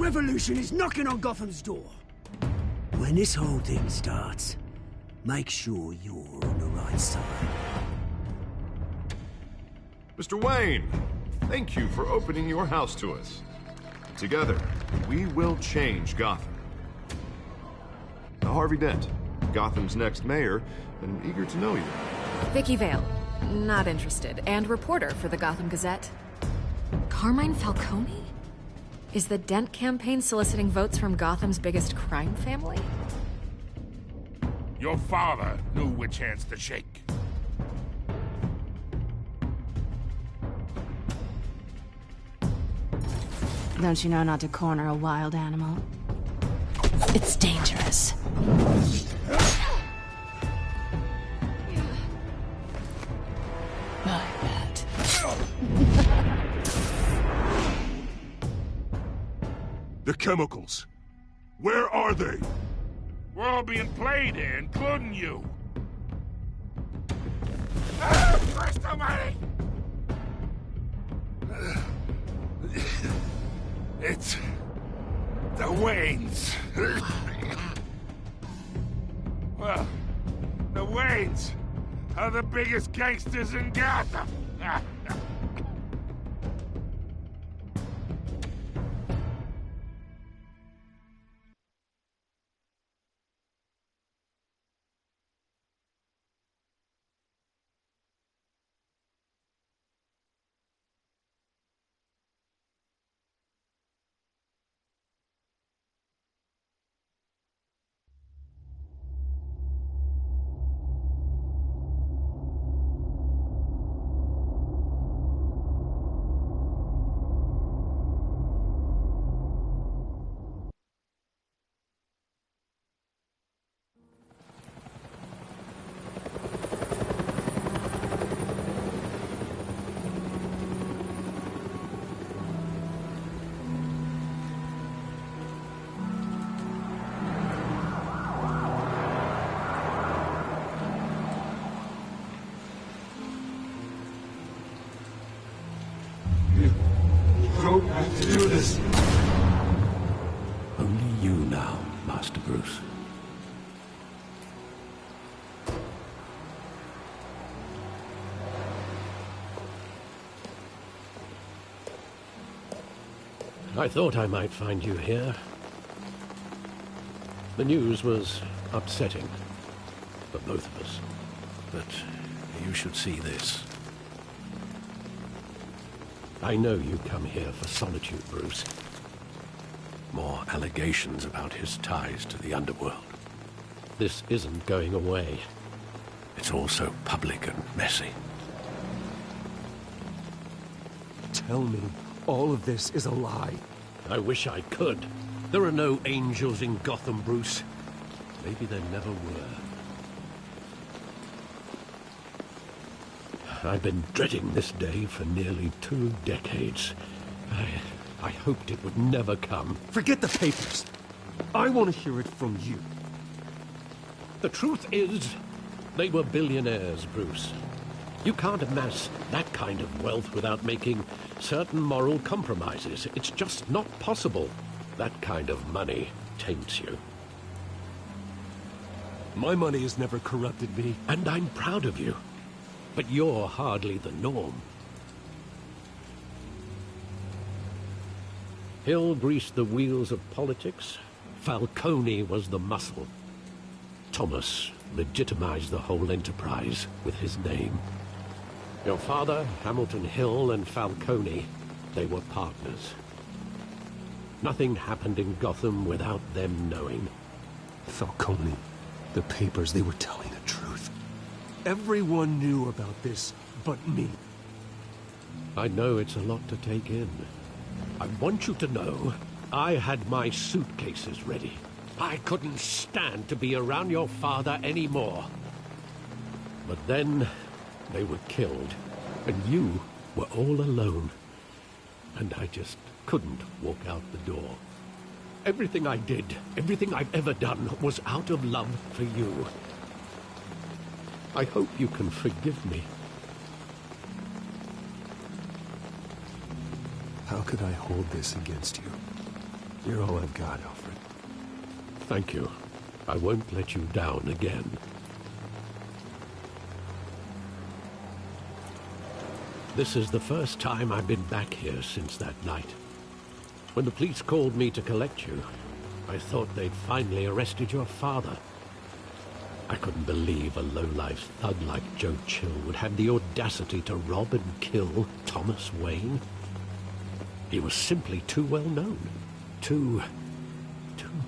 revolution is knocking on Gotham's door. When this whole thing starts, make sure you're on the right side. Mr. Wayne, thank you for opening your house to us. Together, we will change Gotham. Harvey Dent, Gotham's next mayor, and eager to know you. Vicky Vale, not interested, and reporter for the Gotham Gazette. Carmine Falcone? Is the Dent campaign soliciting votes from Gotham's biggest crime family? Your father knew which hands to shake. Don't you know not to corner a wild animal? It's dangerous. I bet. The chemicals. Where are they? We're all being played here, including you. Christ almighty! It's the Waynes. Well, the Waynes are the biggest gangsters in Gotham. don't have to do this. Only you now, Master Bruce. I thought I might find you here. The news was upsetting for both of us. But you should see this. I know you come here for solitude, Bruce. More allegations about his ties to the underworld. This isn't going away. It's all so public and messy. Tell me all of this is a lie. I wish I could. There are no angels in Gotham, Bruce. Maybe there never were. I've been dreading this day for nearly 2 decades. I hoped it would never come. Forget the papers. I want to hear it from you. The truth is, they were billionaires, Bruce. You can't amass that kind of wealth without making certain moral compromises. It's just not possible. That kind of money taints you. My money has never corrupted me. And I'm proud of you. But you're hardly the norm. Hill greased the wheels of politics. Falcone was the muscle. Thomas legitimized the whole enterprise with his name. Your father, Hamilton Hill, and Falcone, they were partners. Nothing happened in Gotham without them knowing. Falcone, the papers, they were telling the truth. Everyone knew about this but me. I know it's a lot to take in. I want you to know I had my suitcases ready. I couldn't stand to be around your father anymore. But then they were killed, and you were all alone. And I just couldn't walk out the door. Everything I did, everything I've ever done, was out of love for you. I hope you can forgive me. How could I hold this against you? You're all I've got, Alfred. Thank you. I won't let you down again. This is the first time I've been back here since that night. When the police called me to collect you, I thought they'd finally arrested your father. I couldn't believe a low-life thug like Joe Chill would have the audacity to rob and kill Thomas Wayne. He was simply too well known. Too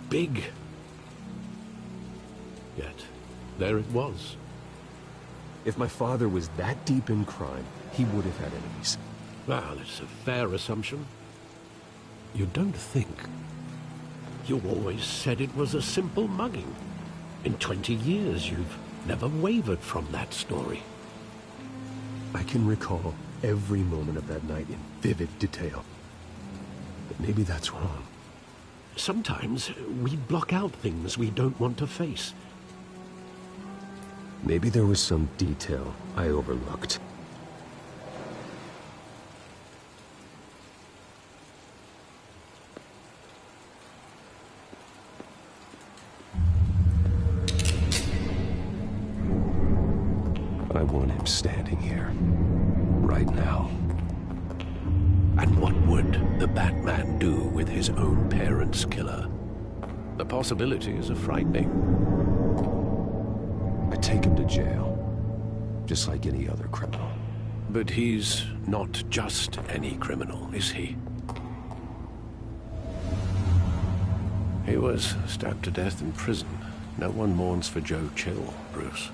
big. Yet, there it was. If my father was that deep in crime, he would have had enemies. Well, it's a fair assumption. You don't think? You always said it was a simple mugging. In 20 years, you've never wavered from that story. I can recall every moment of that night in vivid detail. But maybe that's wrong. Sometimes we block out things we don't want to face. Maybe there was some detail I overlooked. I want him standing here, right now. And what would the Batman do with his own parents' killer? The possibilities are frightening. I take him to jail, just like any other criminal. But he's not just any criminal, is he? He was stabbed to death in prison. No one mourns for Joe Chill, Bruce.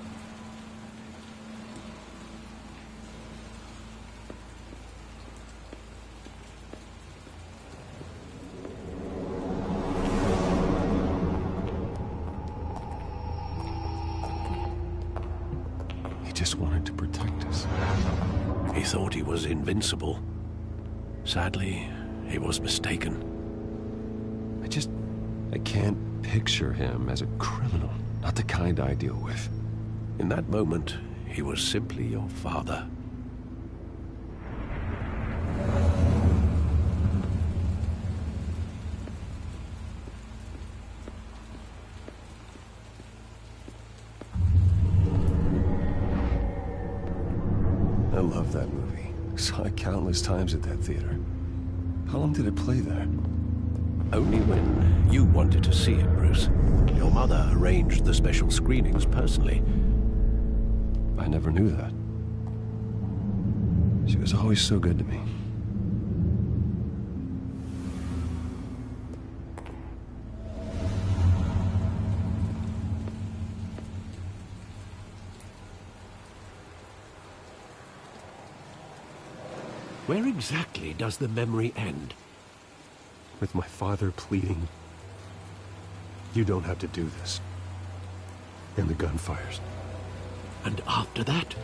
Just wanted to protect us. He thought he was invincible. Sadly, he was mistaken. I can't picture him as a criminal. Not the kind I deal with. In that moment, he was simply your father. I love that movie. Saw it countless times at that theater. How long did it play there? Only when you wanted to see it, Bruce. Your mother arranged the special screenings personally. I never knew that. She was always so good to me. Where exactly does the memory end? With my father pleading, "You don't have to do this." And the gun fires. And after that?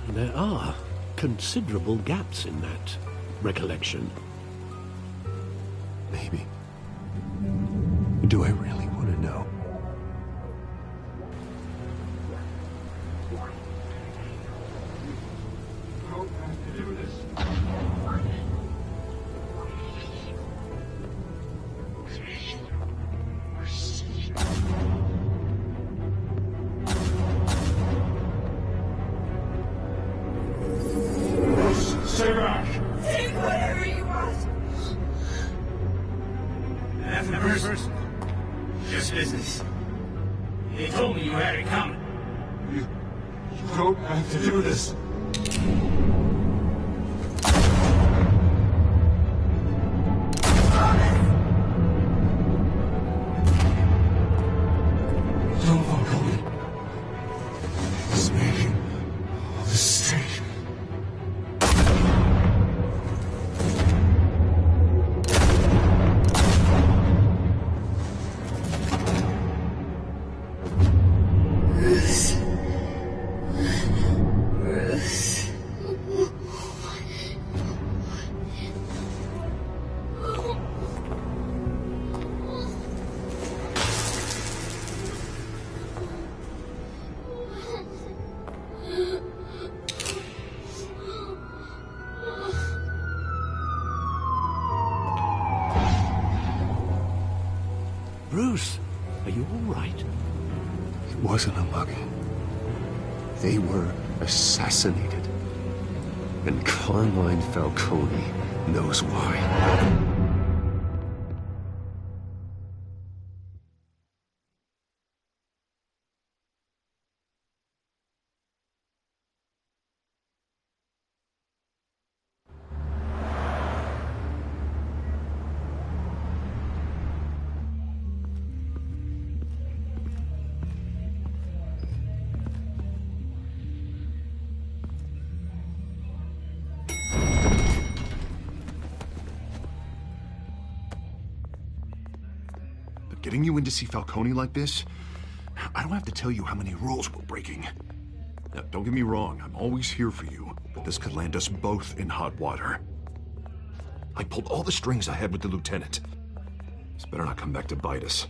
There are considerable gaps in that recollection. Maybe. Do I really want to know? Stay back! Take whatever you want! Nothing personal. Just business. They told me you had it coming. You don't have to do this. Don't follow me. It's making all this strange. Bruce. Bruce, Are you all right? It wasn't a mugging. They were assassinated. And Carmine Falcone knows why. Getting you in to see Falcone like this, I don't have to tell you how many rules we're breaking. Now, don't get me wrong, I'm always here for you, but this could land us both in hot water. I pulled all the strings I had with the lieutenant. This better not come back to bite us.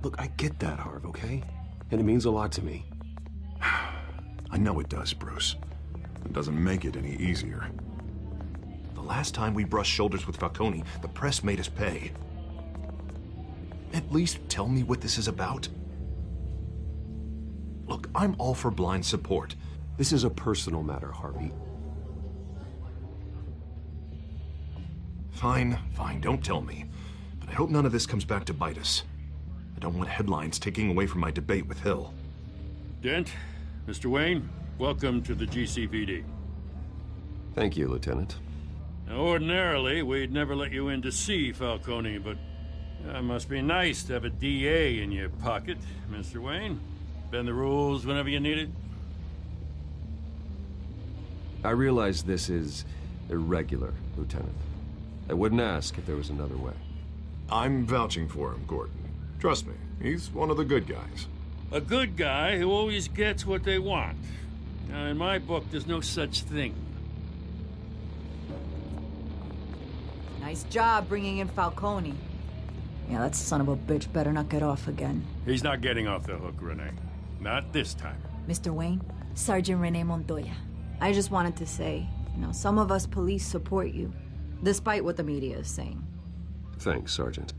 Look, I get that, Harv, okay? And it means a lot to me. I know it does, Bruce. It doesn't make it any easier. The last time we brushed shoulders with Falcone, the press made us pay. At least tell me what this is about. Look, I'm all for blind support. This is a personal matter, Harvey. Fine, don't tell me. But I hope none of this comes back to bite us. I don't want headlines taking away from my debate with Hill. Dent, Mr. Wayne, welcome to the GCPD. Thank you, Lieutenant. Now, ordinarily, we'd never let you in to see Falcone, but it must be nice to have a DA in your pocket, Mr. Wayne. Bend the rules whenever you need it. I realize this is irregular, Lieutenant. I wouldn't ask if there was another way. I'm vouching for him, Gordon. Trust me, he's one of the good guys. A good guy who always gets what they want. Now, in my book, there's no such thing. Nice job bringing in Falcone. Yeah, that son of a bitch better not get off again. He's not getting off the hook, Renee. Not this time. Mr. Wayne, Sergeant Renee Montoya. I just wanted to say, some of us police support you, despite what the media is saying. Thanks, Sergeant.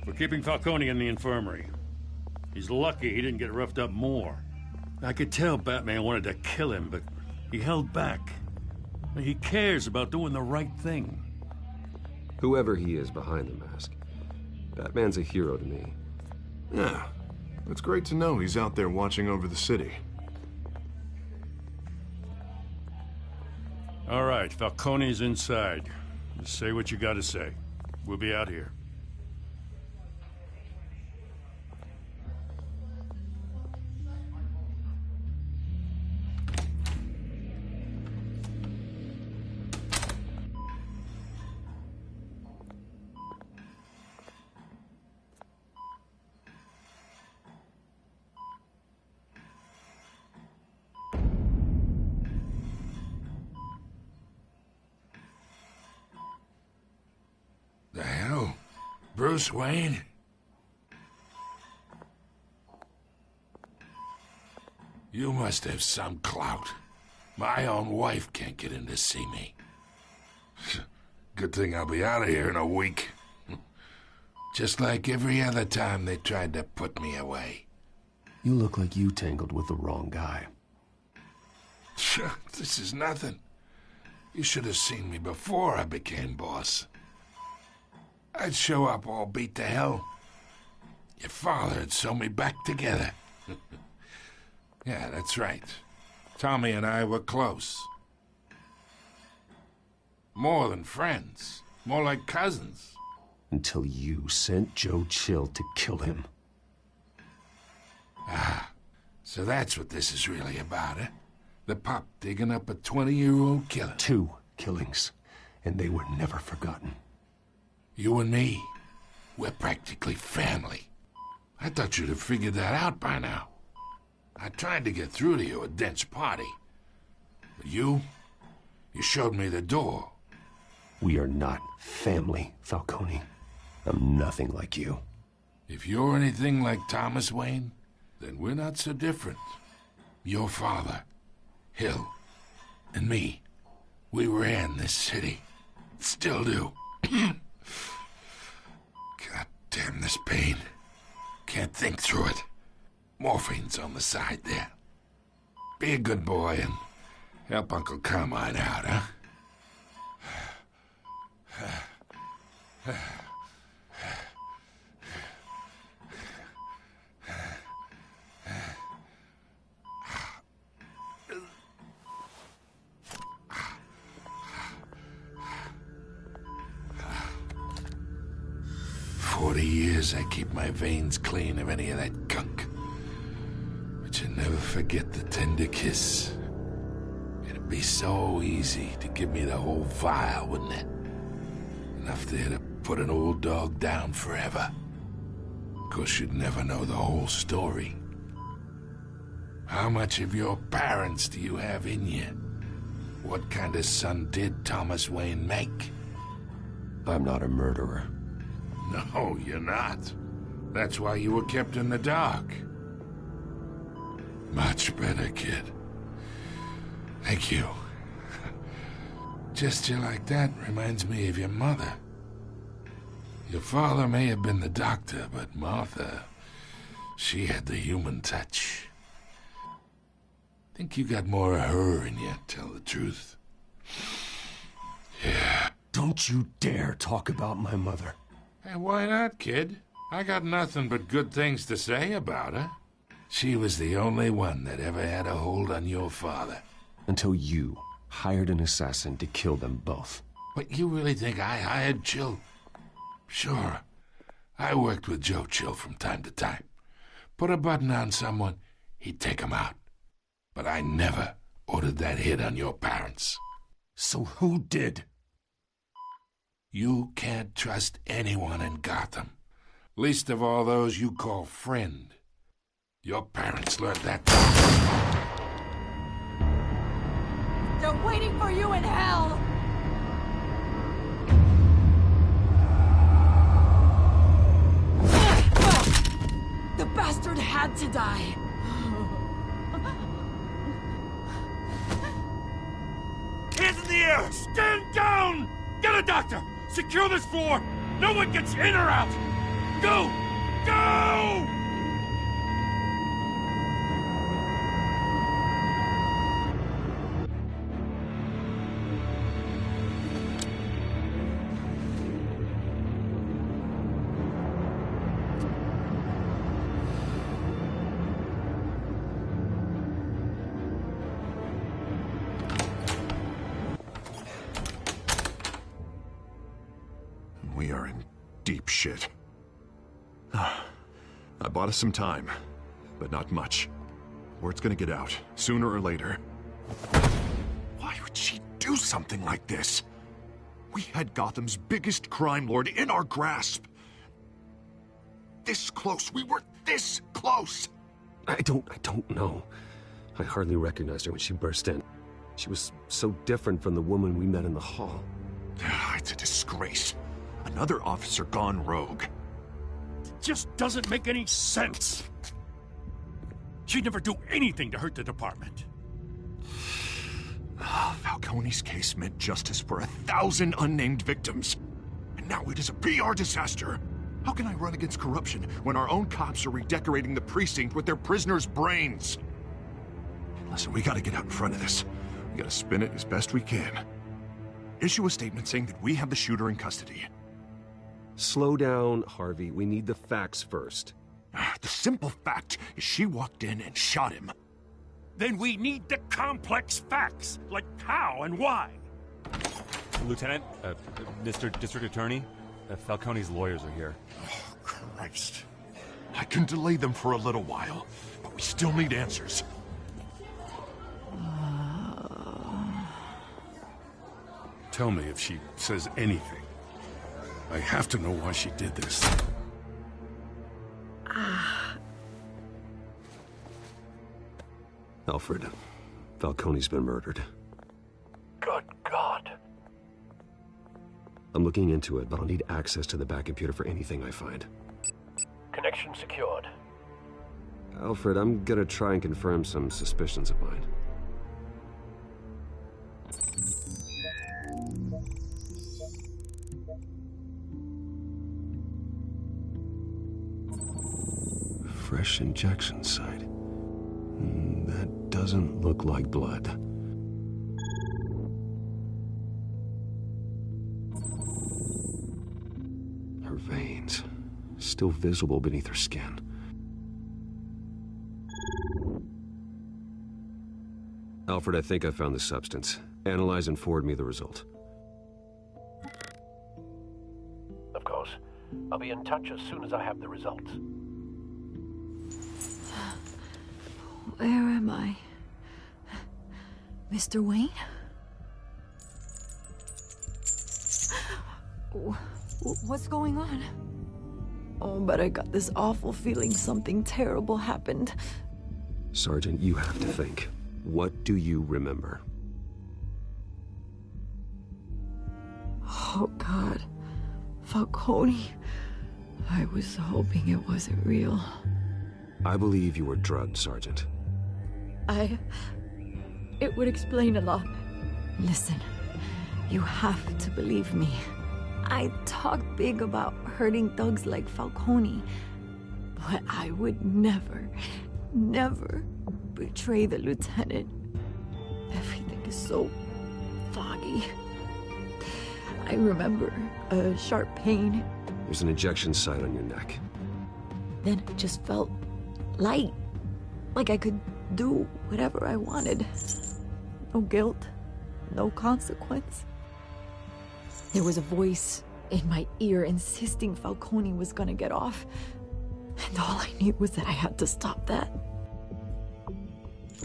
We're keeping Falcone in the infirmary. He's lucky he didn't get roughed up more. I could tell Batman wanted to kill him, but he held back. He cares about doing the right thing. Whoever he is behind the mask, Batman's a hero to me. Yeah, it's great to know he's out there watching over the city. All right, Falcone's inside. Just say what you gotta say. We'll be out here. The hell? Bruce Wayne? You must have some clout. My own wife can't get in to see me. Good thing I'll be out of here in a week. Just like every other time they tried to put me away. You look like you tangled with the wrong guy. This is nothing. You should have seen me before I became boss. I'd show up all beat to hell. Your father'd sew me back together. Yeah, that's right. Tommy and I were close. More than friends. More like cousins. Until you sent Joe Chill to kill him. Ah, so that's what this is really about, eh? The pup digging up a 20-year-old killer. 2 killings, and they were never forgotten. You and me, we're practically family. I thought you'd have figured that out by now. I tried to get through to you at Dent's party. But you showed me the door. We are not family, Falcone. I'm nothing like you. If you're anything like Thomas Wayne, then we're not so different. Your father, Hill, and me, we ran this city. Still do. God damn this pain. Can't think through it. Morphine's on the side there. Be a good boy and help Uncle Carmine out, huh? 40 years I keep my veins clean of any of that gunk. But you never forget the tender kiss. It'd be so easy to give me the whole vial, wouldn't it? Enough there to put an old dog down forever. Of course, you'd never know the whole story. How much of your parents do you have in you? What kind of son did Thomas Wayne make? I'm not a murderer. No, you're not. That's why you were kept in the dark. Much better, kid. Thank you. Gesture like that reminds me of your mother. Your father may have been the doctor, but Martha, she had the human touch. Think you got more of her in you, tell the truth. Yeah. Don't you dare talk about my mother. Hey, why not, kid? I got nothing but good things to say about her. She was the only one that ever had a hold on your father. Until you hired an assassin to kill them both. But you really think I hired Chill? Sure. I worked with Joe Chill from time to time. Put a button on someone, he'd take him out. But I never ordered that hit on your parents. So who did? You can't trust anyone in Gotham. Least of all those you call friend. Your parents learned that. They're waiting for you in hell! The bastard had to die! Hands in the air! Stand down! Get a doctor! Secure this floor! No one gets in or out! Go! Go! We are in deep shit. I bought us some time, but not much. Word's gonna get out, sooner or later. Why would she do something like this? We had Gotham's biggest crime lord in our grasp. This close. We were this close. I don't know. I hardly recognized her when she burst in. She was so different from the woman we met in the hall. It's a disgrace. Another officer gone rogue. It just doesn't make any sense. She'd never do anything to hurt the department. Falcone's case meant justice for 1,000 unnamed victims. And now it is a PR disaster. How can I run against corruption when our own cops are redecorating the precinct with their prisoners' brains? Listen, we gotta get out in front of this. We gotta spin it as best we can. Issue a statement saying that we have the shooter in custody. Slow down, Harvey. We need the facts first. The simple fact is she walked in and shot him. Then we need the complex facts, like how and why. Lieutenant, Mr. District Attorney, Falcone's lawyers are here. Oh, Christ. I can delay them for a little while, but we still need answers. Tell me if she says anything. I have to know why she did this. Alfred, Falcone's been murdered. Good God. I'm looking into it, but I'll need access to the back computer for anything I find. Connection secured. Alfred, I'm gonna try and confirm some suspicions of mine. fresh injection site. That doesn't look like blood. Her veins, still visible beneath her skin. Alfred, I think I found the substance. Analyze and forward me the result. Of course. I'll be in touch as soon as I have the results. Where am I? Mr. Wayne? What's going on? Oh, but I got this awful feeling something terrible happened. Sergeant, you have to think. What do you remember? Oh, God. Falcone. I was hoping it wasn't real. I believe you were drugged, Sergeant. It would explain a lot. Listen, you have to believe me. I talk big about hurting thugs like Falcone, but I would never betray the lieutenant. Everything is so foggy. I remember a sharp pain. There's an injection site on your neck. Then it just felt light. Like I could do whatever I wanted. No guilt, no consequence. There was a voice in my ear insisting Falcone was gonna get off. And all I knew was that I had to stop that.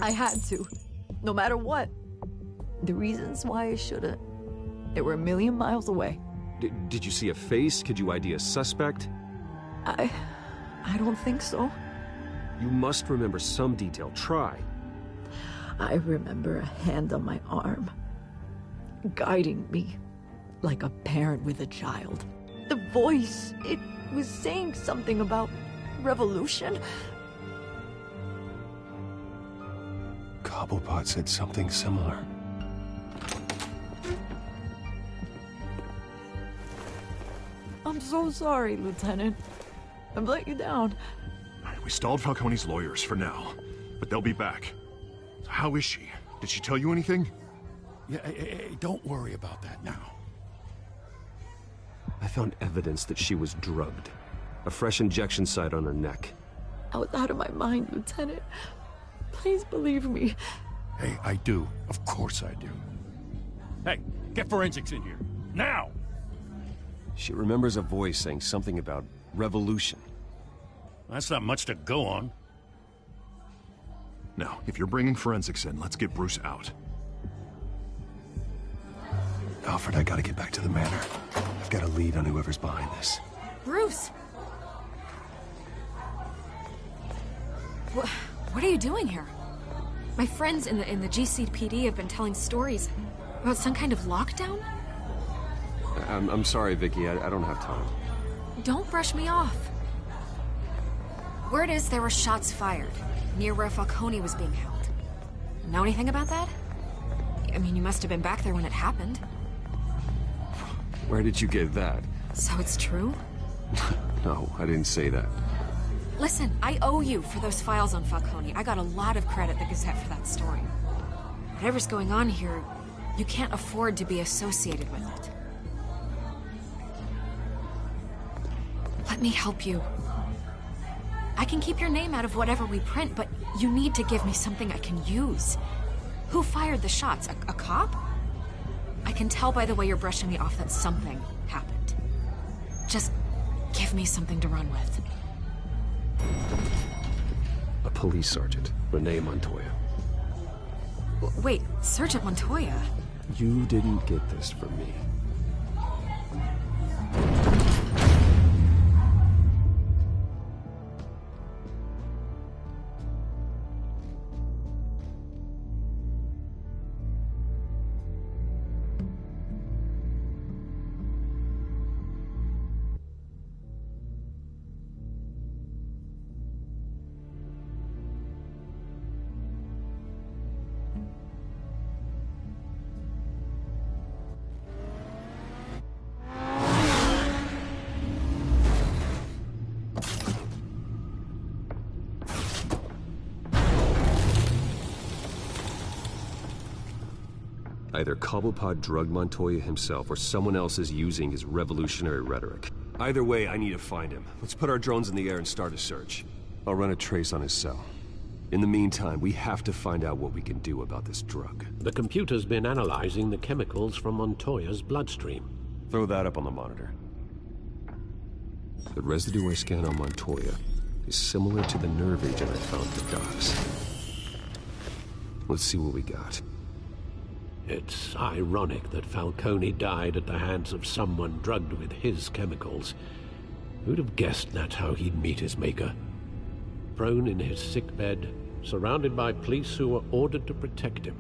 I had to, no matter what. The reasons why I shouldn't, they were a million miles away. Did you see a face? Could you ID a suspect? I don't think so. You must remember some detail. Try. I remember a hand on my arm, guiding me like a parent with a child. The voice, it was saying something about revolution. Cobblepot said something similar. I'm so sorry, Lieutenant. I've let you down. We stalled Falcone's lawyers for now, but they'll be back. How is she? Did she tell you anything? Yeah, hey, don't worry about that now. I found evidence that she was drugged. A fresh injection site on her neck. I was out of my mind, Lieutenant. Please believe me. Hey, I do. Of course I do. Hey, get forensics in here. Now! She remembers a voice saying something about revolution. That's not much to go on. Now, if you're bringing forensics in, let's get Bruce out. Alfred, I gotta get back to the manor. I've got a lead on whoever's behind this. Bruce! What are you doing here? My friends in the GCPD have been telling stories about some kind of lockdown? I'm sorry, Vicky. I don't have time. Don't brush me off. Word is there were shots fired near where Falcone was being held. Know anything about that? I mean, you must have been back there when it happened. Where did you get that? So it's true? No, I didn't say that. Listen, I owe you for those files on Falcone. I got a lot of credit at the Gazette for that story. Whatever's going on here, you can't afford to be associated with it. Let me help you. I can keep your name out of whatever we print, but you need to give me something I can use. Who fired the shots? A cop? I can tell by the way you're brushing me off that something happened. Just give me something to run with. A police sergeant, Renee Montoya. Wait, Sergeant Montoya? You didn't get this from me. Either Cobblepot drugged Montoya himself, or someone else is using his revolutionary rhetoric. Either way, I need to find him. Let's put our drones in the air and start a search. I'll run a trace on his cell. In the meantime, we have to find out what we can do about this drug. The computer's been analyzing the chemicals from Montoya's bloodstream. Throw that up on the monitor. The residue I scan on Montoya is similar to the nerve agent I found at the docks. Let's see what we got. It's ironic that Falcone died at the hands of someone drugged with his chemicals. Who'd have guessed that's how he'd meet his maker? Prone in his sickbed, surrounded by police who were ordered to protect him.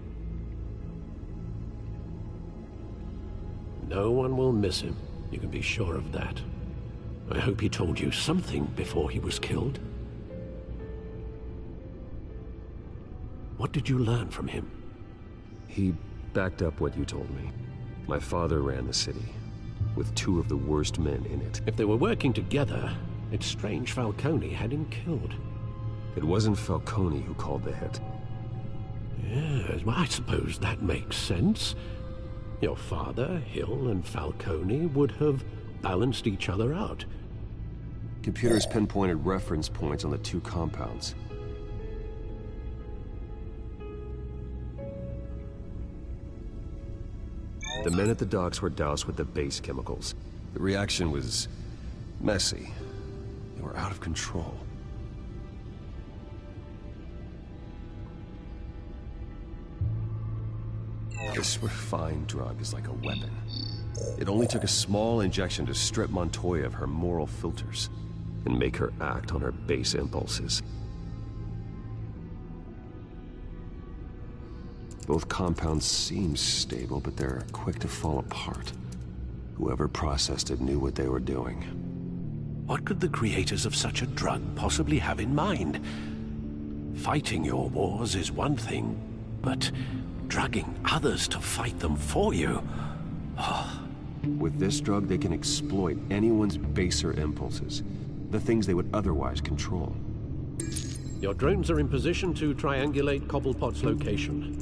No one will miss him, you can be sure of that. I hope he told you something before he was killed. What did you learn from him? He backed up what you told me. My father ran the city, with 2 of the worst men in it. If they were working together, it's strange Falcone had him killed. It wasn't Falcone who called the hit. Yes, well, I suppose that makes sense. Your father, Hill, and Falcone would have balanced each other out. Computers pinpointed reference points on the 2 compounds. The men at the docks were doused with the base chemicals. The reaction was messy. They were out of control. This refined drug is like a weapon. It only took a small injection to strip Montoya of her moral filters and make her act on her base impulses. Both compounds seem stable, but they're quick to fall apart. Whoever processed it knew what they were doing. What could the creators of such a drug possibly have in mind? Fighting your wars is one thing, but drugging others to fight them for you? Oh. With this drug, they can exploit anyone's baser impulses, the things they would otherwise control. Your drones are in position to triangulate Cobblepot's location.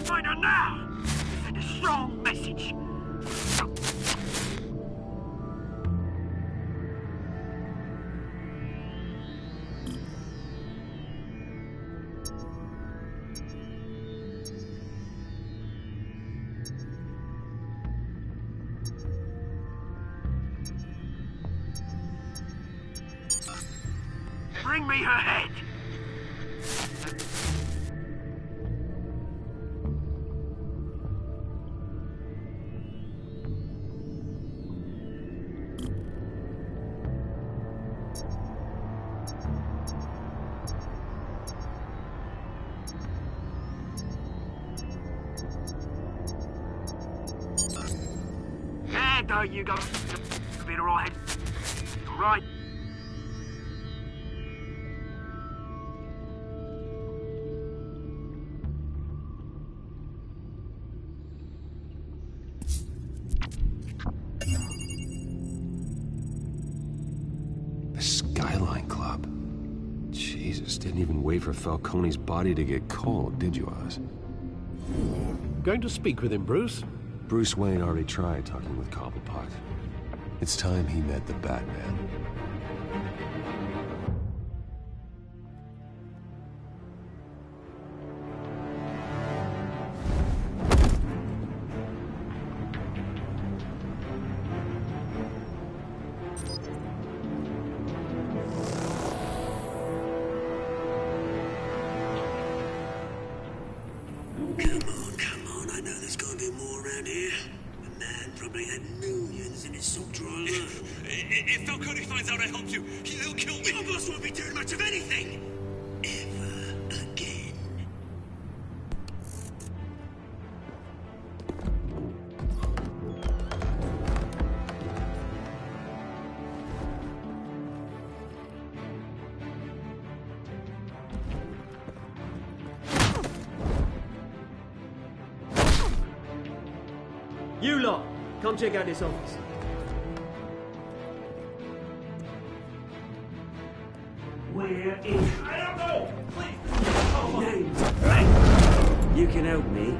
Find her now! Send a strong message. Bring me her head! There you go. Been alright. Right. The Skyline Club. Jesus, didn't even wait for Falcone's body to get cold, did you, Oz? Going to speak with him, Bruce? Bruce Wayne already tried talking with Cobblepot. It's time he met the Batman. Come on, I know there's gotta be more around here. The man probably had millions in his salt drawer. If Falcone finds out I helped you, he'll kill me. Your boss won't be doing much of anything! You lot, come check out this office. Where is... I don't know! Please! Name. Right. You can help me.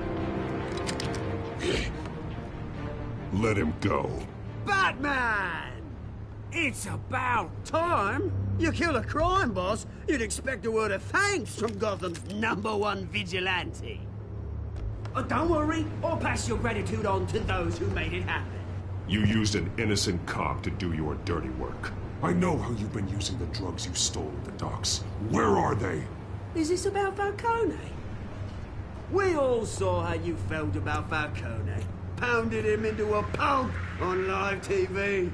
Let him go. Batman! It's about time! You kill a crime boss, you'd expect a word of thanks from Gotham's #1 vigilante. Oh, don't worry, I'll pass your gratitude on to those who made it happen. You used an innocent cop to do your dirty work. I know how you've been using the drugs you stole at the docks. Where are they? Is this about Falcone? We all saw how you felt about Falcone. Pounded him into a pulp on live TV.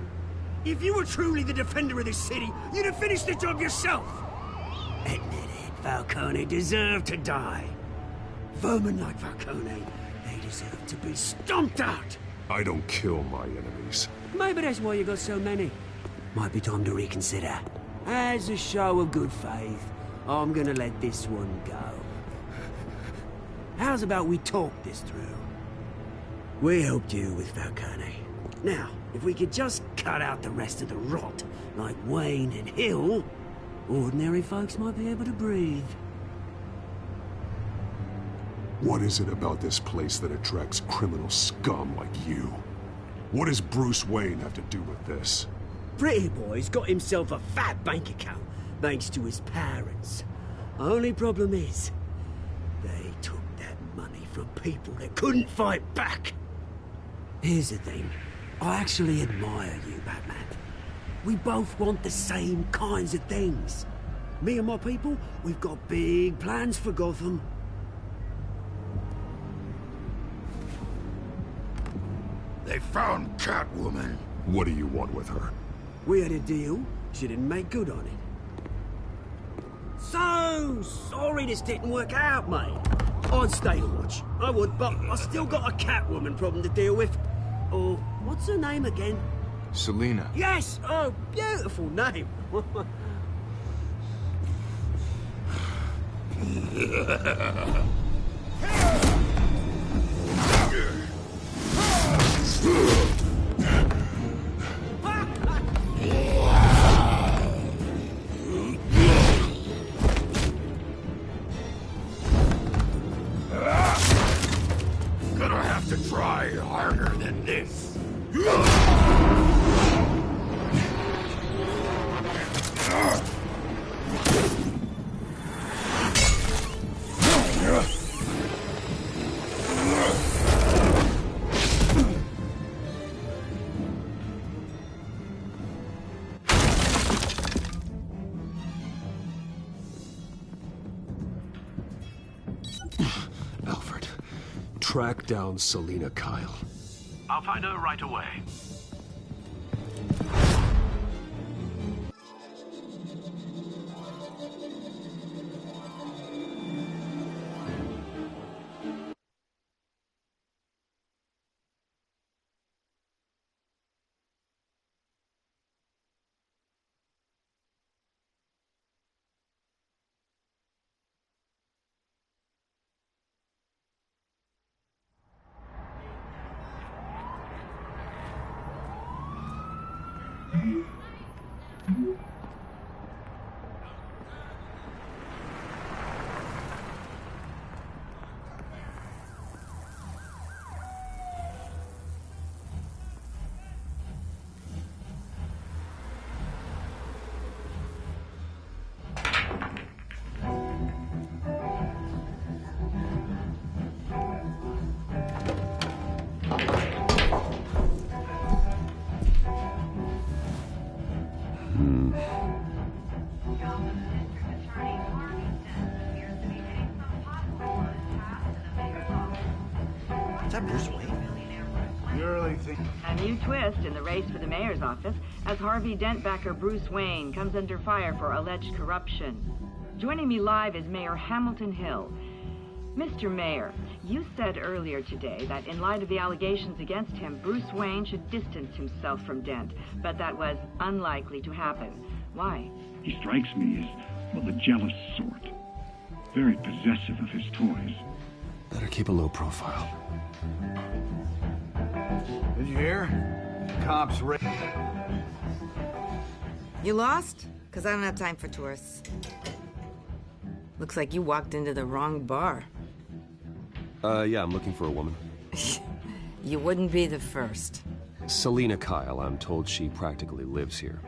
If you were truly the defender of this city, you'd have finished the job yourself. Admit it, Falcone deserved to die. Vermin like Falcone, they deserve to be stomped out. I don't kill my enemies. Maybe that's why you got so many. Might be time to reconsider. As a show of good faith, I'm gonna let this one go. How's about we talk this through? We helped you with Falcone. Now, if we could just cut out the rest of the rot, like Wayne and Hill, ordinary folks might be able to breathe. What is it about this place that attracts criminal scum like you? What does Bruce Wayne have to do with this? Pretty Boy's got himself a fat bank account, thanks to his parents. Only problem is, they took that money from people that couldn't fight back. Here's the thing. I actually admire you, Batman. We both want the same kinds of things. Me and my people, we've got big plans for Gotham. They found Catwoman. What do you want with her? We had a deal. She didn't make good on it. So sorry this didn't work out, mate. I'd stay to watch. I would, but I still got a Catwoman problem to deal with. Oh, what's her name again? Selina. Yes! Oh, beautiful name. Gonna have to try harder than this. Alfred, track down Selina Kyle. I'll find her right away. Is that Bruce Wayne? You really think... A new twist in the race for the mayor's office as Harvey Dent backer Bruce Wayne comes under fire for alleged corruption. Joining me live is Mayor Hamilton Hill. Mr. Mayor, you said earlier today that in light of the allegations against him, Bruce Wayne should distance himself from Dent, but that was unlikely to happen. Why? He strikes me as, well, the jealous sort. Very possessive of his toys. Better keep a low profile. Did you hear? Cops You lost? Because I don't have time for tourists. Looks like you walked into the wrong bar. Yeah, I'm looking for a woman. You wouldn't be the first. Selina Kyle, I'm told she practically lives here.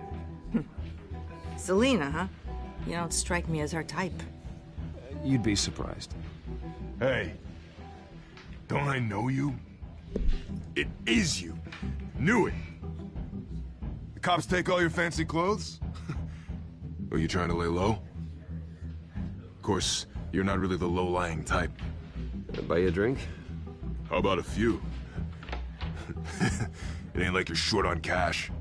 Selina, huh? You don't strike me as her type. You'd be surprised. Hey, don't I know you? It is you. Knew it. The cops take all your fancy clothes? Are you trying to lay low? Of course, you're not really the low-lying type. Buy you a drink? How about a few? It ain't like you're short on cash.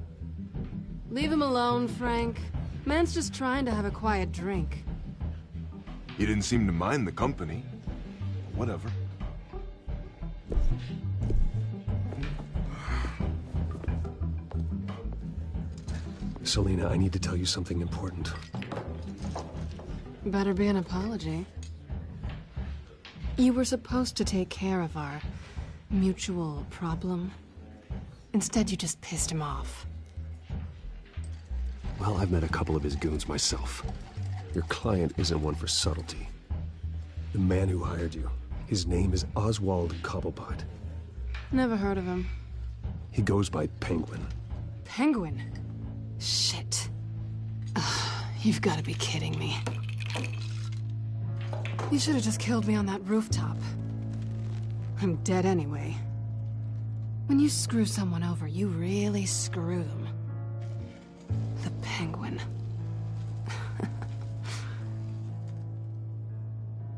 Leave him alone, Frank. Man's just trying to have a quiet drink. You didn't seem to mind the company. Whatever. Selina, I need to tell you something important. Better be an apology. You were supposed to take care of our mutual problem. Instead, you just pissed him off. Well, I've met a couple of his goons myself. Your client isn't one for subtlety. The man who hired you, his name is Oswald Cobblepot. Never heard of him. He goes by Penguin. Penguin? Shit. Ugh, you've got to be kidding me. You should have just killed me on that rooftop. I'm dead anyway. When you screw someone over, you really screw them. The Penguin.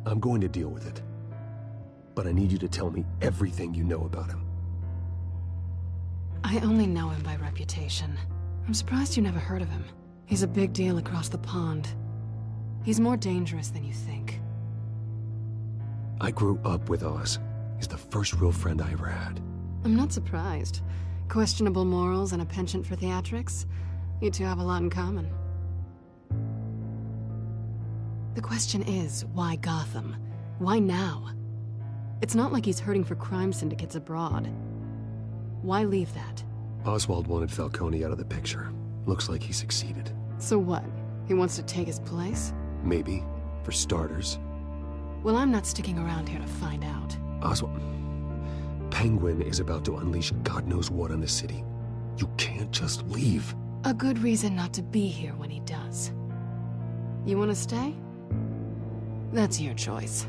I'm going to deal with it. But I need you to tell me everything you know about him. I only know him by reputation. I'm surprised you never heard of him. He's a big deal across the pond. He's more dangerous than you think. I grew up with Oz. He's the first real friend I ever had. I'm not surprised. Questionable morals and a penchant for theatrics. You two have a lot in common. The question is, why Gotham? Why now? It's not like he's hurting for crime syndicates abroad. Why leave that? Oswald wanted Falcone out of the picture. Looks like he succeeded. So what? He wants to take his place? Maybe. For starters. Well, I'm not sticking around here to find out. Oswald... Penguin is about to unleash God knows what on the city. You can't just leave. A good reason not to be here when he does. You want to stay? That's your choice.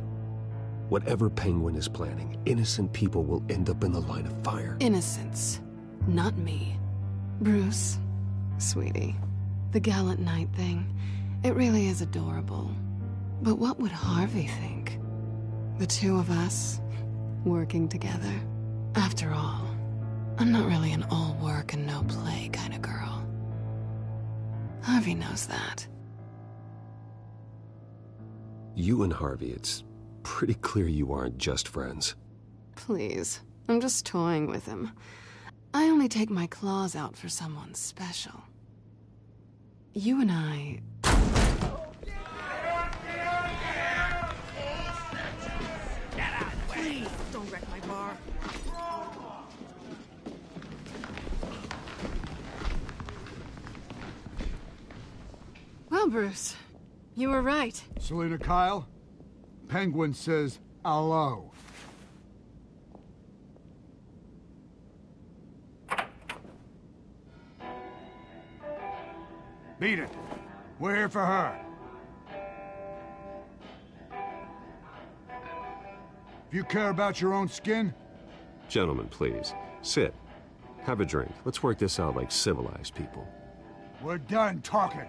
Whatever Penguin is planning, innocent people will end up in the line of fire. Innocence. Not me. Bruce, sweetie, the gallant knight thing, it really is adorable. But what would Harvey think? The two of us, working together. After all, I'm not really an all work and no play kind of girl. Harvey knows that. You and Harvey, it's pretty clear you aren't just friends. Please, I'm just toying with him. I only take my claws out for someone special. You and I... Please, don't wreck my bar. Well, Bruce, you were right. Selina Kyle? Penguin says hello. Beat it. We're here for her. If you care about your own skin... Gentlemen, please. Sit. Have a drink. Let's work this out like civilized people. We're done talking.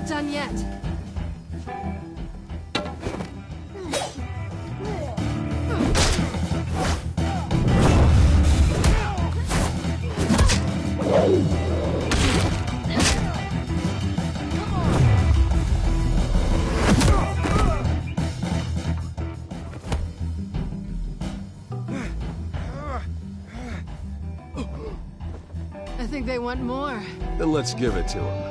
not done yet. I think they want more. Then let's give it to them.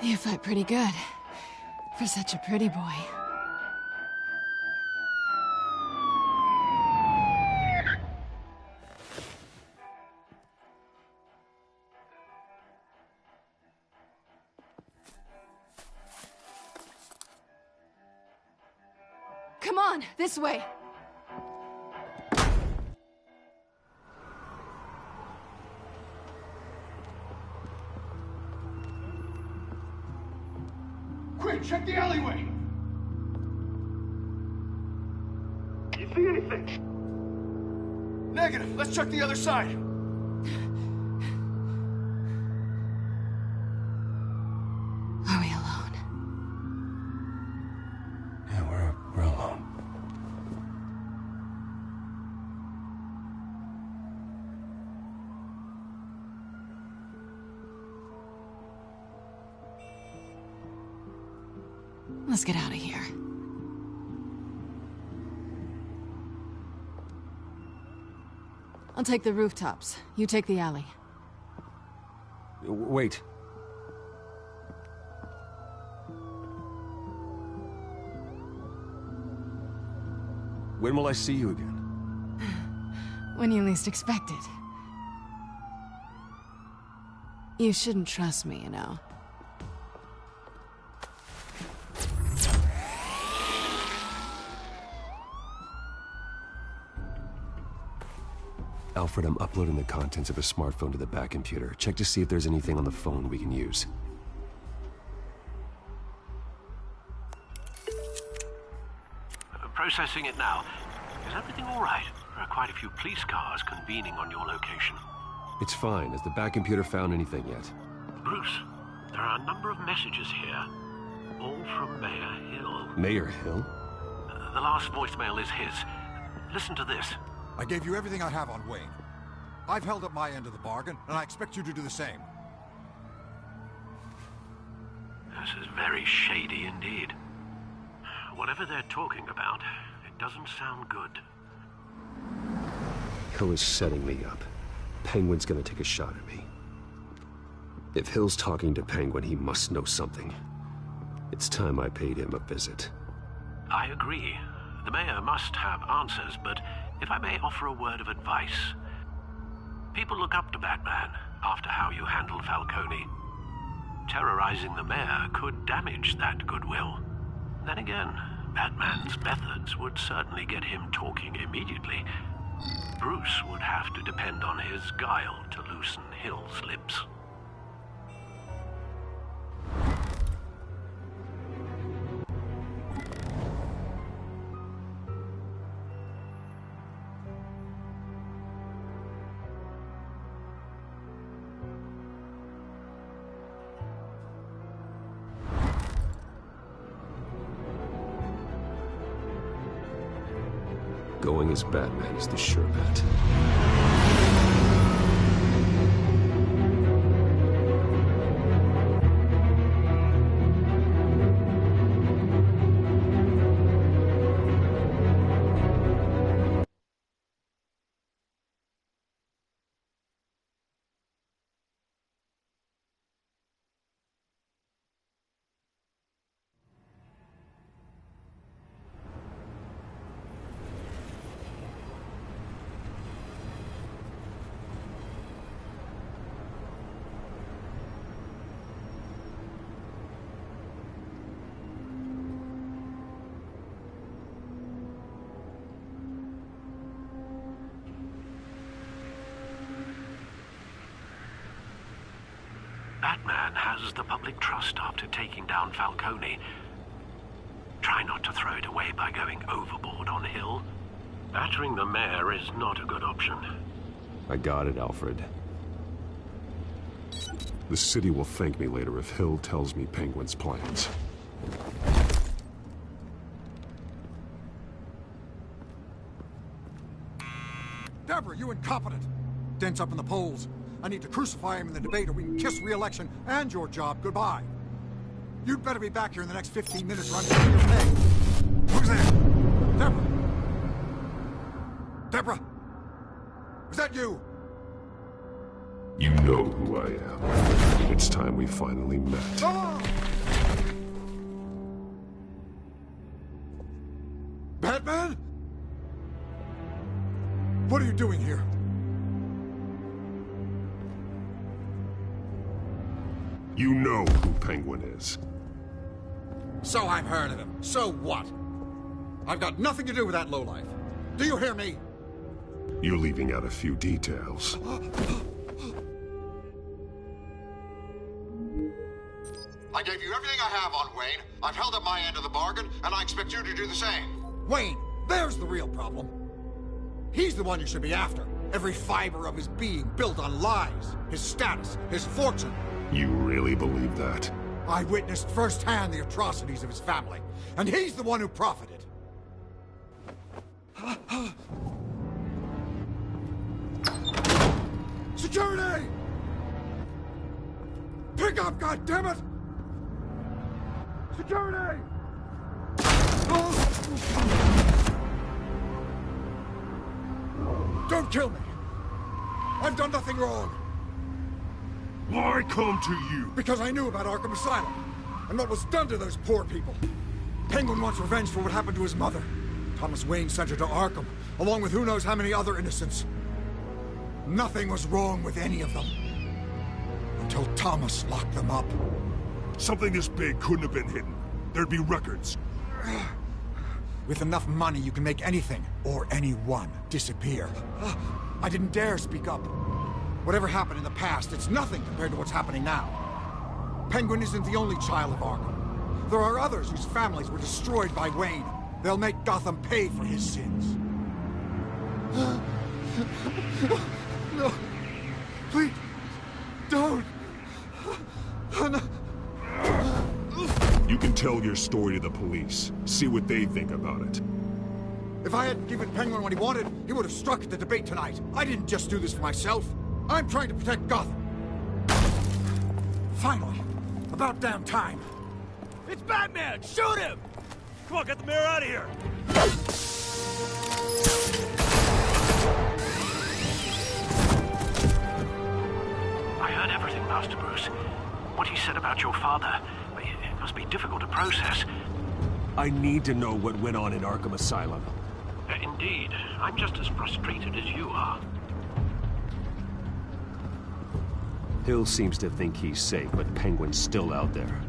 You fight pretty good. For such a pretty boy. Come on, this way. Quick, check the alleyway! You see anything? Negative. Let's check the other side. Are we alone? Yeah, we're alone. Let's get out of here. I'll take the rooftops. You take the alley. Wait. When will I see you again? When you least expect it. You shouldn't trust me, you know. Alfred, I'm uploading the contents of a smartphone to the back computer. Check to see if there's anything on the phone we can use. Processing it now. Is everything all right? There are quite a few police cars convening on your location. It's fine. Has the back computer found anything yet? Bruce, there are a number of messages here. All from Mayor Hill. Mayor Hill? The last voicemail is his. Listen to this. I gave you everything I have on Wayne. I've held up my end of the bargain, and I expect you to do the same. This is very shady indeed. Whatever they're talking about, it doesn't sound good. Hill is setting me up. Penguin's gonna take a shot at me. If Hill's talking to Penguin, he must know something. It's time I paid him a visit. I agree. The mayor must have answers, but if I may offer a word of advice. People look up to Batman after how you handled Falcone. Terrorizing the mayor could damage that goodwill. Then again, Batman's methods would certainly get him talking immediately. Bruce would have to depend on his guile to loosen Hill's lips. Going as Batman is the sure bet. builds the public trust after taking down Falcone. Try not to throw it away by going overboard on Hill. Battering the mayor is not a good option. I got it, Alfred. The city will thank me later if Hill tells me Penguin's plans. Deborah, you incompetent! Dent's up in the polls. I need to crucify him in the debate or we can kiss re-election and your job goodbye. You'd better be back here in the next 15 minutes or I'm taking your pay. Who's there? Deborah? Deborah? Is that you? You know who I am. It's time we finally met. Ah! Batman? What are you doing here? You know who Penguin is. So I've heard of him. So what? I've got nothing to do with that lowlife. Do you hear me? You're leaving out a few details. I gave you everything I have on Wayne. I've held up my end of the bargain, and I expect you to do the same. Wayne, there's the real problem. He's the one you should be after. Every fiber of his being built on lies. His status, his fortune. You really believe that? I witnessed firsthand the atrocities of his family, and he's the one who profited. Security! Pick up, goddammit! Security! Don't kill me! I've done nothing wrong! Why come to you? Because I knew about Arkham Asylum, and what was done to those poor people. Penguin wants revenge for what happened to his mother. Thomas Wayne sent her to Arkham, along with who knows how many other innocents. Nothing was wrong with any of them. Until Thomas locked them up. Something this big couldn't have been hidden. There'd be records. With enough money, you can make anything, or anyone, disappear. I didn't dare speak up. Whatever happened in the past, it's nothing compared to what's happening now. Penguin isn't the only child of Arkham. There are others whose families were destroyed by Wayne. They'll make Gotham pay for his sins. No. Please. Don't. No. You can tell your story to the police. See what they think about it. If I hadn't given Penguin what he wanted, he would have struck at the debate tonight. I didn't just do this for myself. I'm trying to protect Gotham. Finally. About damn time. It's Batman! Shoot him! Come on, get the mayor out of here! I heard everything, Master Bruce. What he said about your father, it must be difficult to process. I need to know what went on in Arkham Asylum. Indeed. I'm just as frustrated as you are. Hill seems to think he's safe, but Penguin's still out there.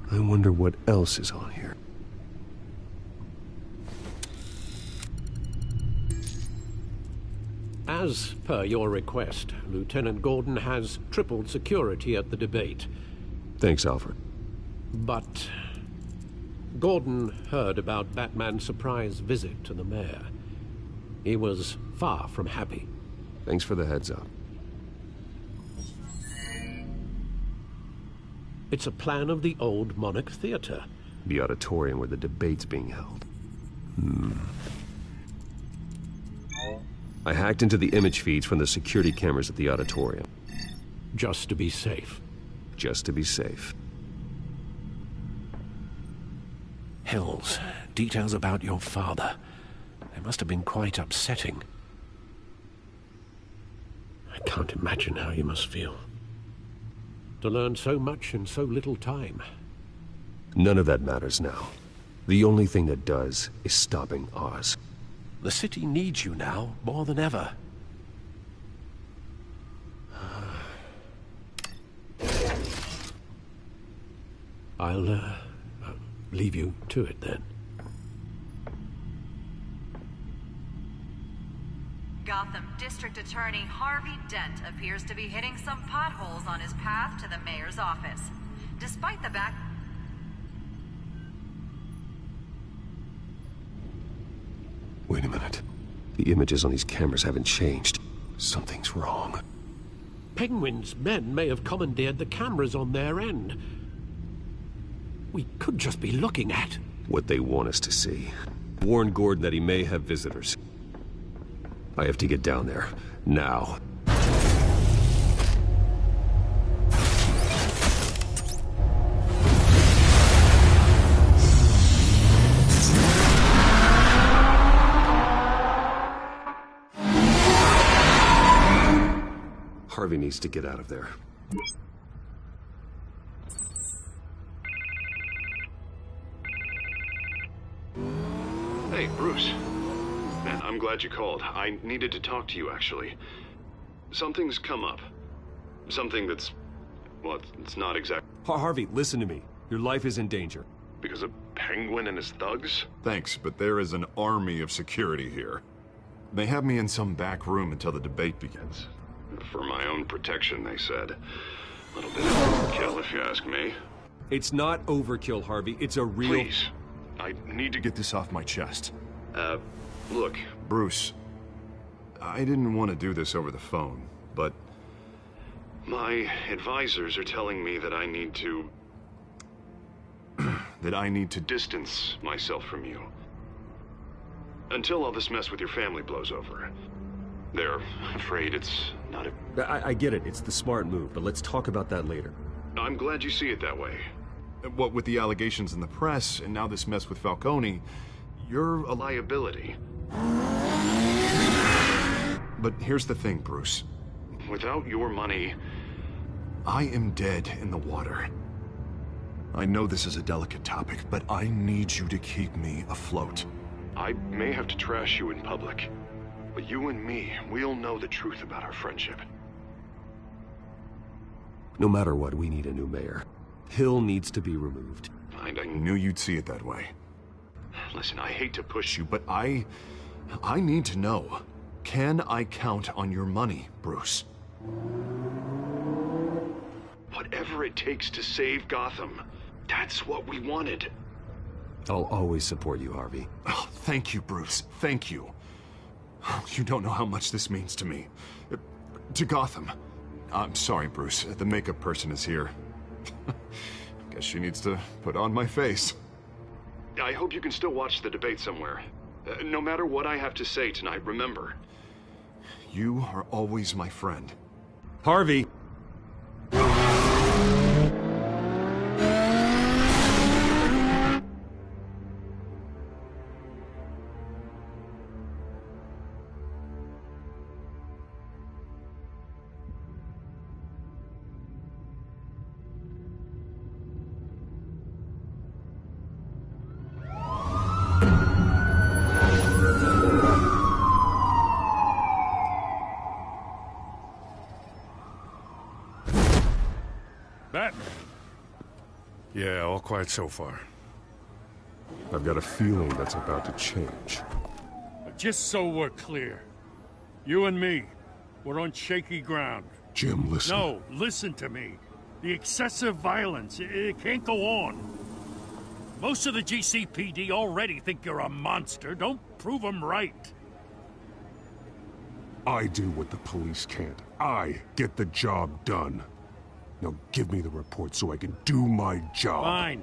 I wonder what else is on here. As per your request, Lieutenant Gordon has tripled security at the debate. Thanks, Alfred. But Gordon heard about Batman's surprise visit to the mayor. He was far from happy. Thanks for the heads up. It's a plan of the old Monarch Theater. The auditorium where the debate's being held. I hacked into the image feeds from the security cameras at the auditorium. Just to be safe. Just to be safe. Hills, details about your father. They must have been quite upsetting. I can't imagine how you must feel. To learn so much in so little time. None of that matters now. The only thing that does is stopping Oz. The city needs you now, more than ever. I'll leave you to it then. Gotham District Attorney Harvey Dent appears to be hitting some potholes on his path to the mayor's office. Despite the back... Wait a minute. The images on these cameras haven't changed. Something's wrong. Penguin's men may have commandeered the cameras on their end. We could just be looking at... what they want us to see. Warn Gordon that he may have visitors. I have to get down there. Now. Harvey needs to get out of there. Hey, Bruce. Man, I'm glad you called. I needed to talk to you, actually. Something's come up. Something that's... well, it's not exact... Harvey, listen to me. Your life is in danger. Because of Penguin and his thugs? Thanks, but there is an army of security here. They have me in some back room until the debate begins. For my own protection, they said. A little bit of overkill, if you ask me. It's not overkill, Harvey. It's a real... Please. I need to get this off my chest. Look, Bruce, I didn't want to do this over the phone, but my advisors are telling me that I need to... that I need to distance myself from you. Until all this mess with your family blows over. They're afraid it's not a... I get it. It's the smart move, but let's talk about that later. I'm glad you see it that way. What with the allegations in the press, and now this mess with Falcone, you're a liability. But here's the thing, Bruce. Without your money, I am dead in the water. I know this is a delicate topic, but I need you to keep me afloat. I may have to trash you in public, but you and me, we'll know the truth about our friendship. No matter what, we need a new mayor. Hill needs to be removed. I knew you'd see it that way. Listen, I hate to push you, but I need to know. Can I count on your money, Bruce? Whatever it takes to save Gotham, that's what we wanted. I'll always support you, Harvey. Oh, thank you, Bruce. Thank you. You don't know how much this means to me. To Gotham. I'm sorry, Bruce. The makeup person is here. Guess she needs to put on my face. I hope you can still watch the debate somewhere. No matter what I have to say tonight, remember. You are always my friend. Harvey! Batman. Yeah, all quiet so far. I've got a feeling that's about to change. Just so we're clear, you and me, we're on shaky ground. Jim, listen. No, listen to me. The excessive violence, it can't go on. Most of the GCPD already think you're a monster. Don't prove them right. I do what the police can't. I get the job done. Now give me the report so I can do my job. Fine.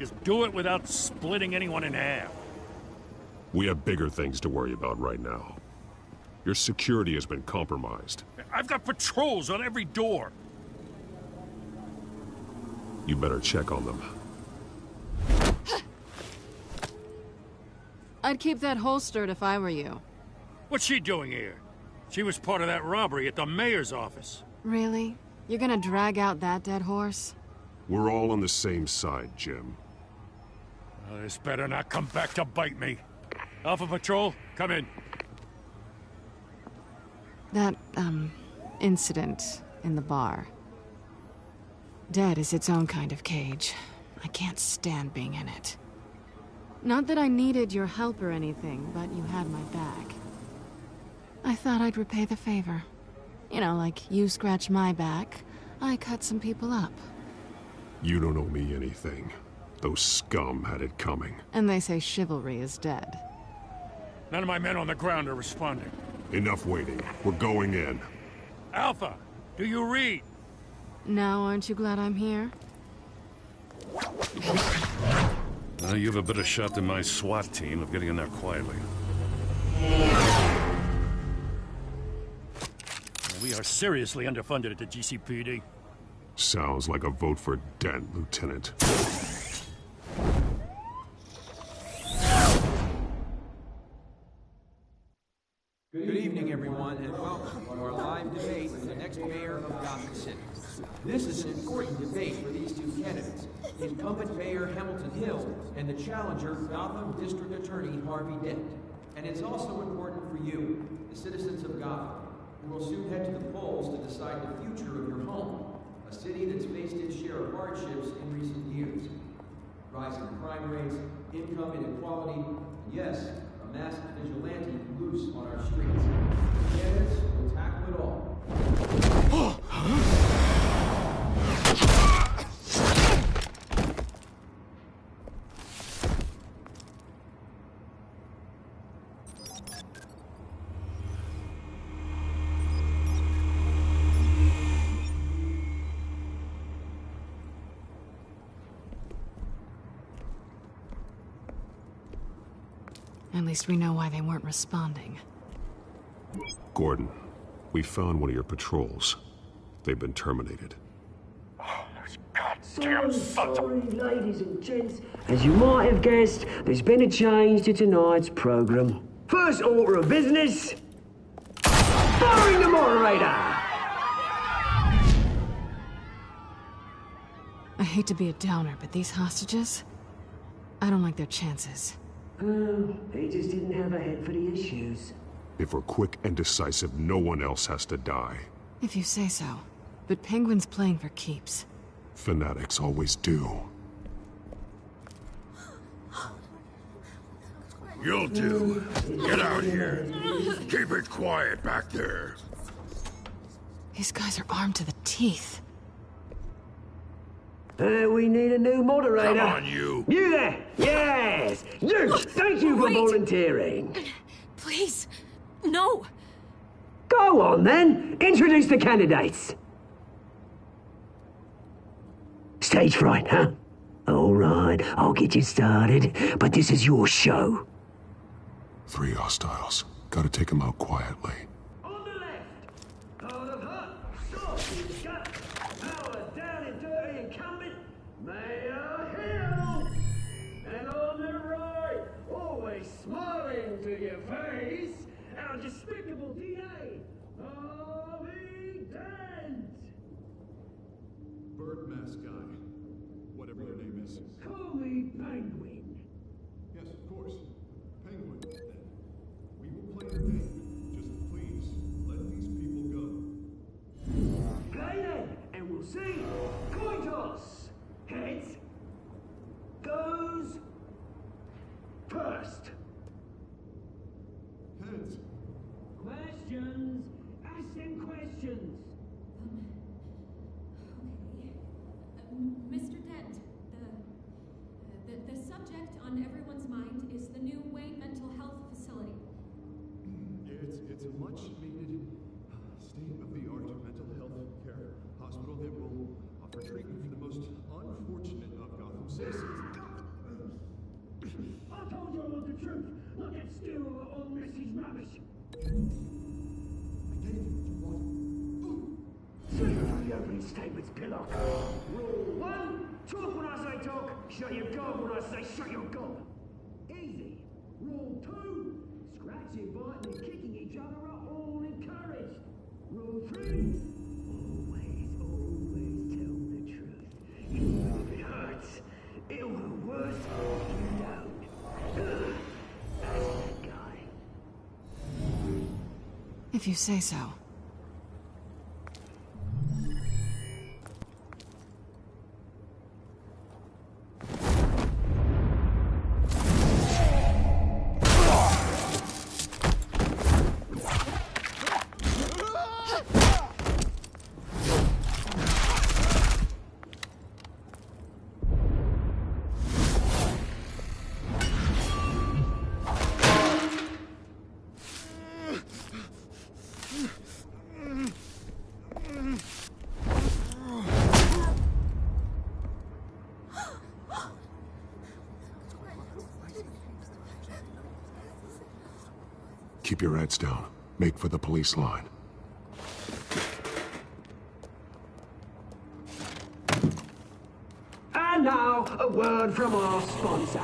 Just do it without splitting anyone in half. We have bigger things to worry about right now. Your security has been compromised. I've got patrols on every door. You better check on them. I'd keep that holstered if I were you. What's she doing here? She was part of that robbery at the mayor's office. Really? You're gonna drag out that dead horse? We're all on the same side, Jim. Well, this better not come back to bite me. Alpha Patrol, come in. That, incident in the bar. Dead is its own kind of cage. I can't stand being in it. Not that I needed your help or anything, but you had my back. I thought I'd repay the favor. You know, like you scratch my back, I cut some people up. You don't owe me anything. Those scum had it coming. And they say chivalry is dead. None of my men on the ground are responding. Enough waiting. We're going in. Alpha, do you read? Now, aren't you glad I'm here? You have a better shot than my SWAT team of getting in there quietly. We are seriously underfunded at the GCPD. Sounds like a vote for Dent, Lieutenant. Good evening, everyone, and welcome to our live debate for the next mayor of Gotham City. This is an important debate for these two candidates, incumbent Mayor Hamilton Hill and the challenger, Gotham District Attorney Harvey Dent. And it's also important for you, the citizens of Gotham, who will soon head to the polls to decide the future of your home, a city that's faced its share of hardships in recent years. Rising crime rates, income inequality, and yes, a masked vigilante loose on our streets. The candidates will tackle it all. At least we know why they weren't responding. Gordon, we found one of your patrols. They've been terminated. Damn sorry, ladies and gents. As you might have guessed, there's been a change to tonight's program. First order of business, firing the moderator! I hate to be a downer, but these hostages, I don't like their chances. He just didn't have a head for the issues. If we're quick and decisive, no one else has to die. If you say so. But Penguin's playing for keeps. Fanatics always do. You'll do. Get out here. Keep it quiet back there. These guys are armed to the teeth. We need a new moderator. Come on, you. You there! Yes! You! Thank you for volunteering. Please, no. Go on, then. Introduce the candidates. Stage fright, huh? All right, I'll get you started, but this is your show. 3 hostiles. Gotta take them out quietly. On the left, out of hut, sausage gut, power down and dirty incumbent, Mayor Hill. And on the right, always smiling to your face, our despicable DA, Harvey Dent. Bird mask guy. Whatever your name is. Call me Penguin. Yes, of course. Penguin, then. We will play the game. Just please, let these people go. Play then, and we'll see. Coin toss. Heads goes first. Heads. Questions. Ask them questions. Mr. Dent, the subject on everyone's mind is the new Wayne Mental Health Facility. It's a much-needed, state-of-the-art mental health care hospital that will offer treatment for the most unfortunate of Gotham citizens. I told you all the truth. Look at still old Mrs. Rubbish. statements, Pillock. Rule 1, talk when I say talk, shut your gob when I say shut your gob. Easy. Rule 2, scratching, biting and kicking each other are all encouraged. Rule 3, always tell the truth. Even if it hurts, it'll go worse if you don't. That's that guy. If you say so. Keep your heads down. Make for the police line. And now, a word from our sponsor.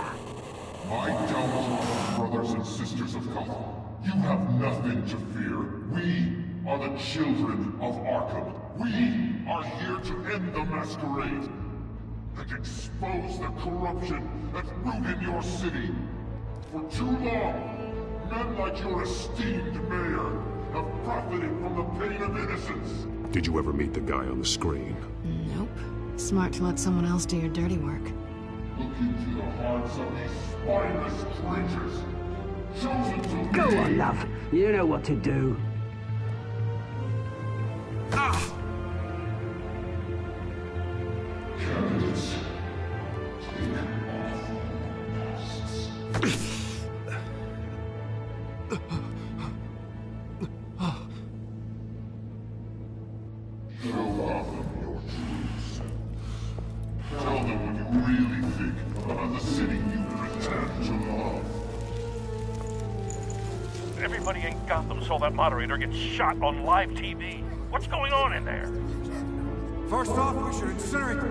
My downfall, brothers and sisters of Gotham. You have nothing to fear. We are the children of Arkham. We are here to end the masquerade and expose the corruption that's rooted in your city. For too long, men like your esteemed mayor have profited from the pain of innocence. Did you ever meet the guy on the screen? Nope. Smart to let someone else do your dirty work. Look into the hearts of these spineless creatures, chosen to Go lead. on, love. You know what to do. Candidates, take off masks. Show Gotham your true self. Tell them what you really think about the city you pretend to love. Everybody in Gotham saw that moderator get shot on live TV. What's going on in there? First off, we should incinerate the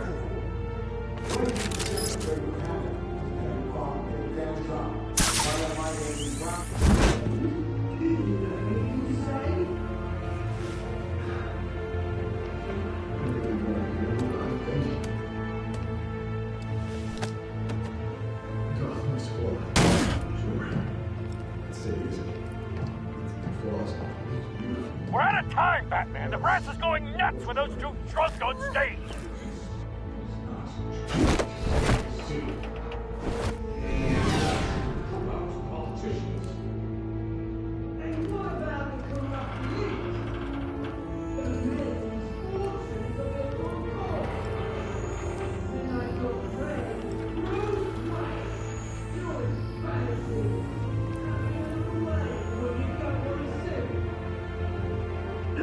We're out of time, Batman. The brass is going nuts with those two drunks on stage.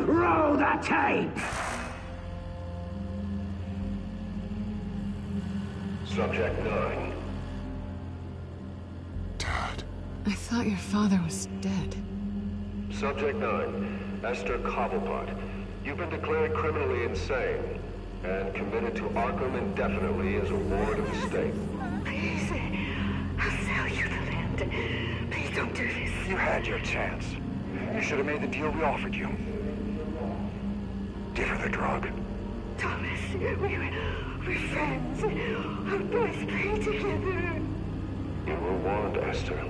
Roll the tape! Subject 9. I thought your father was dead. Subject 9, Esther Cobblepot. You've been declared criminally insane and committed to Arkham indefinitely as a ward of the state. Please, I'll sell you the land. Please don't do this. You had your chance. You should have made the deal we offered you. Give her the drug. Thomas, we're friends. Our boys play together. You were warned, Esther.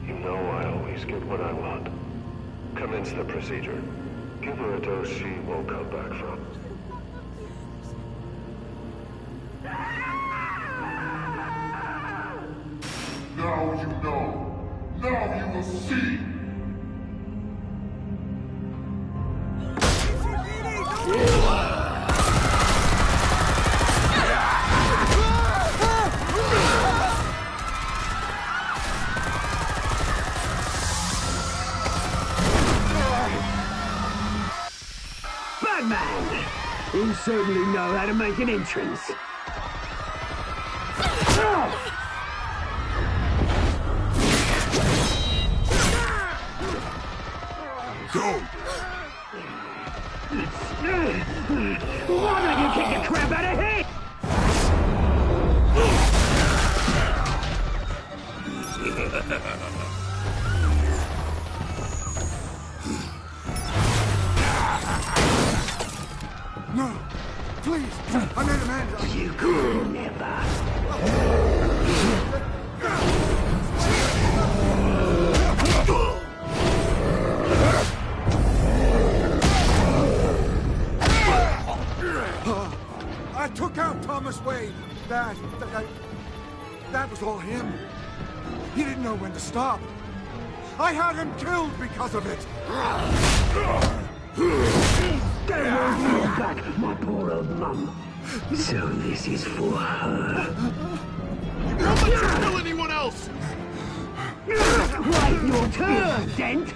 You know I always get what I want. Commence the procedure. Give her a dose she won't come back from. Now you know. Now you will see. Batman! You certainly know how to make an entrance. Go! Why don't you kick the crap out of here? No! Please! I made Amanda! You could never. I took out Thomas Wayne. That was all him. He didn't know when to stop. I had him killed because of it. They won't bring back my poor old mum. So this is for her. Don't let you kill anyone else! Wait your turn, Dent!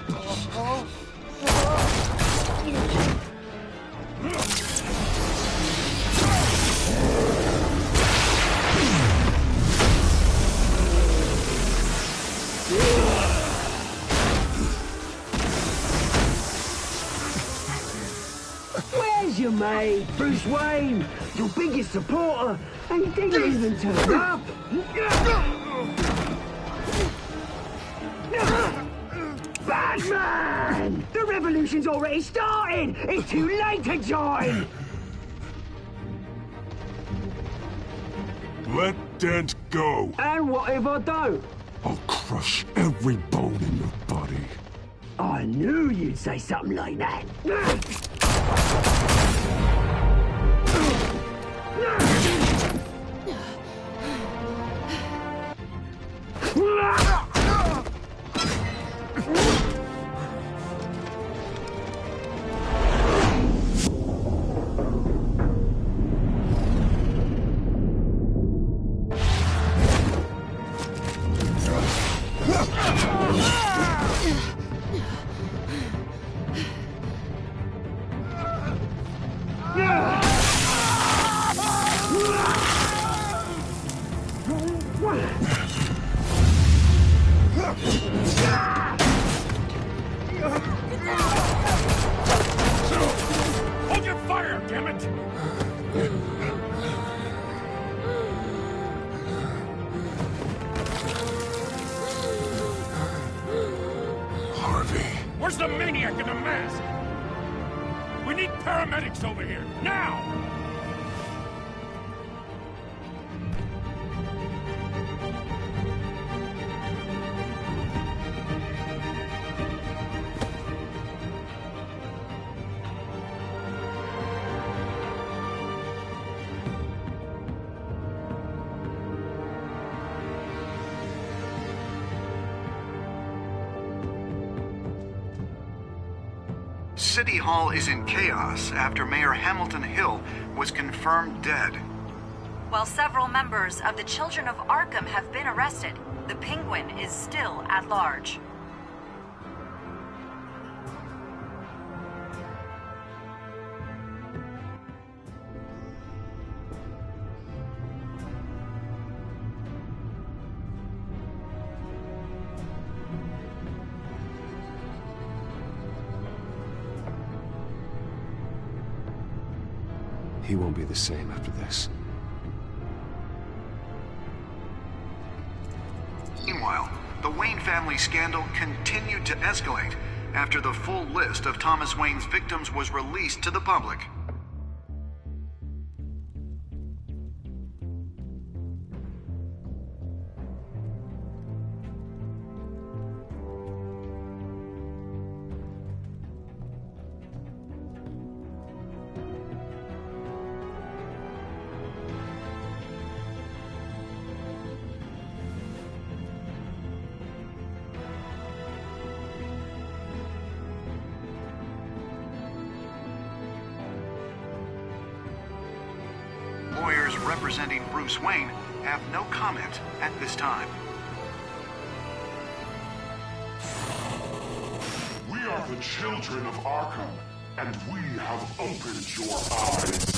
Where's your mate, Bruce Wayne? Your biggest supporter, and he didn't even turn up. Batman! The revolution's already started! It's too late to join! Let Dent go. And what if I don't? I'll crush every bone in your body. I knew you'd say something like that. Hold your fire, damn it! Harvey. Where's the maniac in the mask? We need paramedics over here, now! City Hall is in chaos after Mayor Hamilton Hill was confirmed dead. While several members of the Children of Arkham have been arrested, the Penguin is still at large. He won't be the same after this. Meanwhile, the Wayne family scandal continued to escalate after the full list of Thomas Wayne's victims was released to the public. Lawyers representing Bruce Wayne have no comment at this time. We are the children of Arkham, and we have opened your eyes.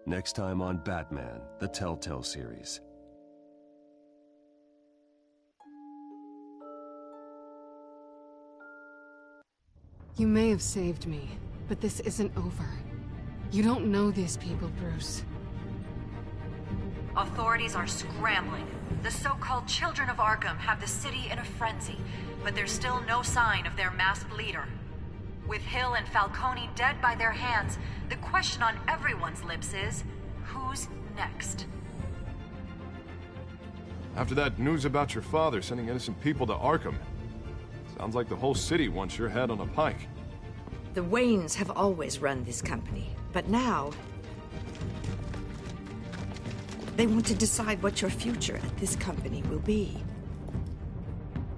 Next time on Batman, the Telltale series. You may have saved me, but this isn't over. You don't know these people, Bruce. Authorities are scrambling. The so-called Children of Arkham have the city in a frenzy, but there's still no sign of their masked leader. With Hill and Falcone dead by their hands, the question on everyone's lips is, who's next? After that news about your father sending innocent people to Arkham, sounds like the whole city wants your head on a pike. The Waynes have always run this company, but now they want to decide what your future at this company will be.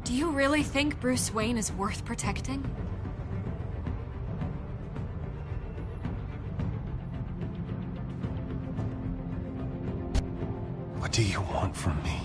Do you really think Bruce Wayne is worth protecting? What do you want from me?